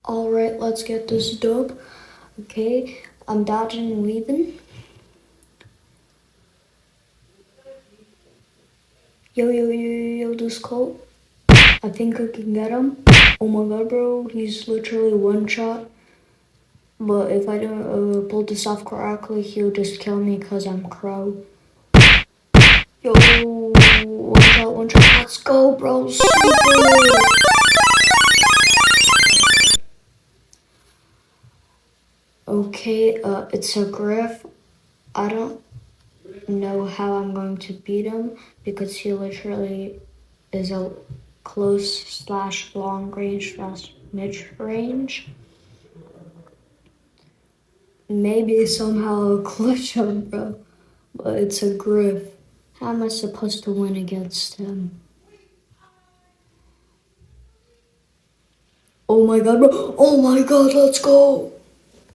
Alright, let's get this dub. Okay, I'm dodging and weaving. Yo, this Colt. I think I can get him. Oh my god, bro, he's literally one shot. But if I don't pull this off correctly, he'll just kill me because I'm Crow. Yo, one shot, let's go, bro. Super. Okay, it's a Griff. I don't know how I'm going to beat him because he literally is a close / long range / mid range. Maybe somehow a clutch him, bro. But it's a Griff. How am I supposed to win against him? Oh my god, bro. Oh my god, let's go.